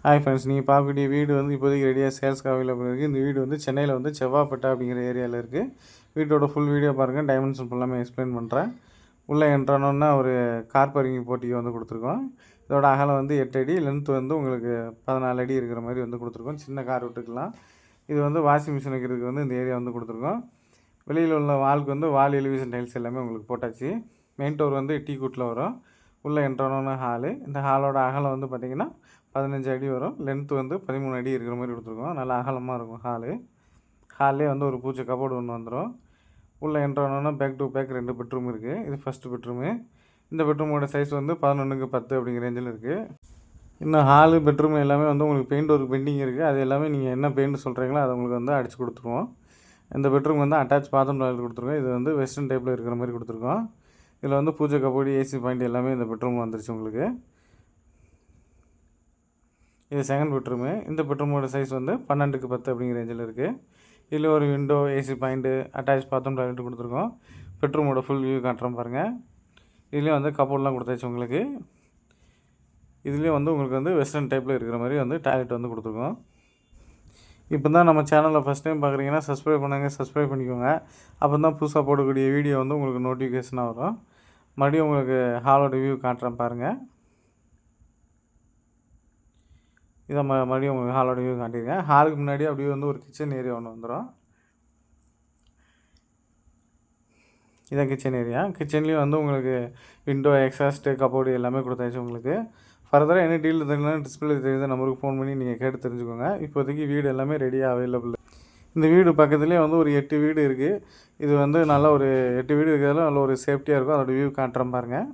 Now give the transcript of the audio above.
Hi friends, நீங்கள் பார்க்கக்கூடிய வீடு வந்து இப்போதைக்கு ரெடியாக சேல்ஸ்க்கு அவைலபிள் இருக்குது. இந்த வீடு வந்து சென்னையில் வந்து செவ்வாப்பேட்டை அப்படிங்கிற ஏரியாவில் இருக்குது. வீட்டோட ஃபுல் வீடியோ பாருங்கள், டைமென்ஷன் ஃபுல்லாமே எக்ஸ்பிளைன் பண்ணுறேன். உள்ளே என்ட்ரானோன்னா ஒரு கார் பார்க்கிங் போட்டிக்கு வந்து கொடுத்துருக்கோம். இதோட அகலம் வந்து 8 அடி, லென்த் வந்து உங்களுக்கு 14 அடி இருக்கிற மாதிரி வந்து கொடுத்துருக்கோம். சின்ன கார் விட்டுக்கலாம். இது வந்து வாஷிங் மிஷின் வைக்கிறதுக்கு வந்து இந்த ஏரியா வந்து கொடுத்துருக்கோம். வெளியில் உள்ள வால்க்கு வந்து வால் எலிவேஷன் டைல்ஸ் எல்லாமே உங்களுக்கு போட்டாச்சு. மெயின் டோர் வந்து டீ குட்டில் வரும். உள்ளே என்ட்ரானோன்னா ஹாலு. இந்த ஹாலோட அகலம் வந்து பார்த்திங்கன்னா 15 அடி வரும். லென்த்து வந்து 13 அடி இருக்கிற மாதிரி கொடுத்துருக்கோம். நல்லா அகலமாக இருக்கும் ஹாலு. ஹால்லே வந்து ஒரு பூஜை கபோர்டு ஒன்று வந்துடும். உள்ளே என்ட்ரானோன்னா பேக் டு பேக் 2 பெட்ரூம் இருக்குது. இது ஃபஸ்ட்டு பெட்ரூமு. இந்த பெட்ரூமோட சைஸ் வந்து 11x10 அப்படிங்கிற ரேஞ்சில் இருக்குது. இன்னும் ஹாலு பெட்ரூம் எல்லாமே வந்து உங்களுக்கு பெயிண்ட் ஒர்க் பெண்டிங் இருக்குது. அது எல்லாமே நீங்கள் என்ன பெயிண்ட் சொல்கிறீங்களோ அதை உங்களுக்கு வந்து அடித்து கொடுத்துருவோம். இந்த பெட்ரூம் வந்து அட்டாச் பாத்ரூம் டாய்லெட் கொடுத்துருக்கோம். இது வந்து வெஸ்டர்ன் டைப்பில் இருக்கிற மாதிரி கொடுத்துருக்கோம். இதில் வந்து பூஜை கபோர்டு, ஏசி பாயிண்ட் எல்லாமே இந்த பெட்ரூம் வந்துருச்சு உங்களுக்கு. இது செகண்ட் பெட்ரூமு. இந்த பெட்ரூமோட சைஸ் வந்து 12x10 அப்படிங்கிற ரேஞ்சில் இருக்குது. இதில் ஒரு window, AC point, attach bathroom toilet கொடுத்துருக்கோம். பெட்ரூமோட ஃபுல் வியூ காட்டுறோம் பாருங்கள். இதுலேயும் வந்து கபோர்ட்லாம் கொடுத்தாச்சு உங்களுக்கு. இதுலேயும் வந்து உங்களுக்கு வந்து வெஸ்டர்ன் டைப்பில் இருக்கிற மாதிரி வந்து டாய்லெட் வந்து கொடுத்துருக்கோம். இப்போ தான் நம்ம சேனலில் ஃபஸ்ட் டைம் பார்க்குறீங்கன்னா சப்ஸ்கிரைப் சப்ஸ்கிரைப் பண்ணிக்கோங்க. அப்போ தான் புதுசாக போடக்கூடிய வீடியோ வந்து உங்களுக்கு நோட்டிஃபிகேஷனாக வரும். மறுபடியும் உங்களுக்கு ஹாலோட வியூ காட்டுறேன் பாருங்கள். இதை மறுபடியும் உங்களுக்கு ஹாலோட வியூ காட்டியிருக்கேன். ஹாலுக்கு முன்னாடி அப்படியே வந்து ஒரு கிச்சன் ஏரியா ஒன்று வந்துடும். இதான் கிச்சன் ஏரியா. கிச்சன்லேயும் வந்து உங்களுக்கு விண்டோ, எக்ஸாஸ்ட்டு, கபோர்டு எல்லாமே கொடுத்தாச்சு உங்களுக்கு. ஃபர்தராக என்ன டீல் தெரியுதுன்னா டிஸ்பிளே தெரியுது நம்பருக்கு ஃபோன் பண்ணி நீங்கள் கேட்டு தெரிஞ்சுக்கோங்க. இப்போதைக்கு வீடு எல்லாமே ரெடியாக அவைலபிள். இந்த வீடு பக்கத்துலேயே வந்து ஒரு 8 வீடு இருக்குது. இது வந்து நல்ல ஒரு 8 வீடு இருக்கிறதுல நல்ல ஒரு சேஃப்டியாக இருக்கும். அதோடய வியூ காட்டுறேன் பாருங்கள்.